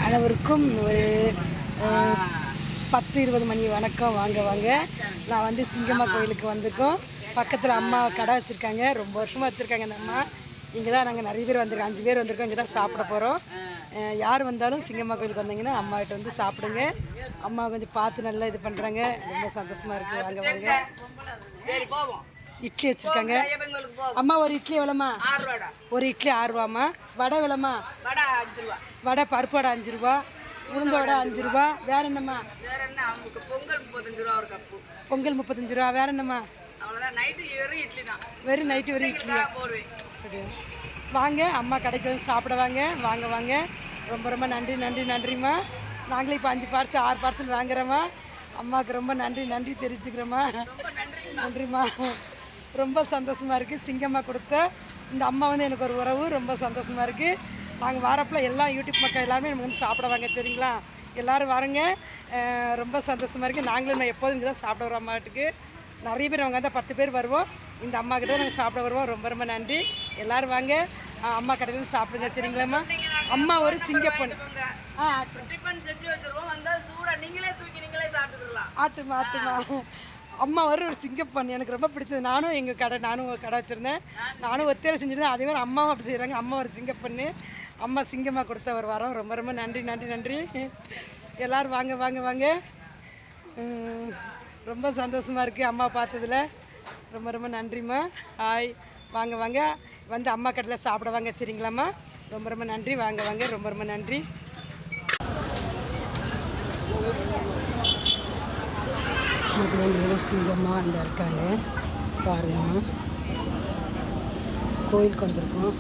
அனைவருக்கும் ஒரு 10-20 மணி வணக்கம். வாங்க வாங்க. நான் வந்து சிங்கம்மா கோயிலுக்கு வந்திருக்கோம். பக்கத்தில் அம்மா கடை வச்சுருக்காங்க, ரொம்ப வருஷமாக வச்சுருக்காங்க இந்த அம்மா. இங்கே தான் நாங்கள் நிறைய பேர் வந்திருக்கோம், 5 பேர் வந்திருக்கோம். இங்கே தான் சாப்பிட போகிறோம். யார் வந்தாலும் சிங்கம்மா கோயிலுக்கு வந்தீங்கன்னா அம்மாகிட்ட வந்து சாப்பிடுங்க. அம்மா கொஞ்சம் பார்த்து நல்லா இது பண்ணுறாங்க, ரொம்ப சந்தோஷமாக இருக்குது. வாங்க வாங்க. இட்லி வச்சுருக்காங்க அம்மா. ஒரு இட்லி எவ்வளோம்மா? ஒரு இட்லி 6 ரூபாம்மா. வடை எவ்வளோம்மா? வடை பருப்பு வடை 5 ரூபா, உளுந்த வடை 5 ரூபா. வேற என்னம்மா? பொங்கல் 35 ரூபா ஒரு கப்பு. பொங்கல் 35 ரூபா. வேற என்னம்மா? வெறும் இட்லி தான். வெறும் நைட்டு வெறும் இட்லி. வாங்க அம்மா கடைக்கு வந்து சாப்பிட வாங்க. வாங்க வாங்க. ரொம்ப ரொம்ப நன்றி நன்றி நன்றிம்மா. நாங்களே இப்போ 5 பார்சல் 6 பார்சல் வாங்குறோம்மா. அம்மாவுக்கு ரொம்ப நன்றி நன்றி தெரிஞ்சுக்கிறோம்மா. நன்றிம்மா. ரொம்ப சந்தோஷமாக இருக்குது. சிங்கம்மா கொடுத்த இந்த அம்மா வந்து எனக்கு ஒரு உறவு, ரொம்ப சந்தோஷமாக இருக்குது. நாங்கள் வரப்பில் எல்லாம் யூடியூப் மக்கள் எல்லாருமே நமக்கு வந்து சாப்பிடுவாங்க, சரிங்களா? எல்லோரும் வரங்க. ரொம்ப சந்தோஷமாக இருக்குது. நாங்களும் நான் எப்போதும் இங்கே தான் சாப்பிட வரோம் அம்மாட்டுக்கு. நிறைய பேர் அவங்க வந்து 10 பேர் வருவோம். இந்த அம்மா கிட்ட நாங்கள் சாப்பிட வருவோம். ரொம்ப ரொம்ப நன்றி. எல்லோரும் வாங்க, அம்மா கடையில் சாப்பிடுங்க, சரிங்களாம்மா? அம்மா ஒரு சிங்கப்பெண். ஆட்டுமா ஆட்டுமா. அம்மா ஒரு சிங்கப்பெண், எனக்கு ரொம்ப பிடிச்சது. நானும் எங்கள் கடை கடை வச்சுருந்தேன். நானும் ஒத்தையில் செஞ்சுருந்தேன். அதே மாதிரி அம்மாவும் அப்படி செய்கிறாங்க. அம்மா ஒரு சிங்கப்பெண்ணு. அம்மா சிங்கம்மா கொடுத்த ஒரு வாரம். ரொம்ப ரொம்ப நன்றி நன்றி நன்றி. எல்லோரும் வாங்க வாங்க வாங்க. ரொம்ப சந்தோஷமாக இருக்குது அம்மா பார்த்ததில். ரொம்ப ரொம்ப நன்றிம்மா. ஹாய். வாங்க வாங்க வந்து அம்மா கடையில் சாப்பிட வாங்க, சரிங்களாம்மா? ரொம்ப ரொம்ப நன்றி. வாங்க வாங்க. ரொம்ப ரொம்ப நன்றி. மதுரை சிங்கம்மா அந்த இருக்காங்க பாருங்கம்மா. கோயிலுக்கு வந்திருக்கோம்.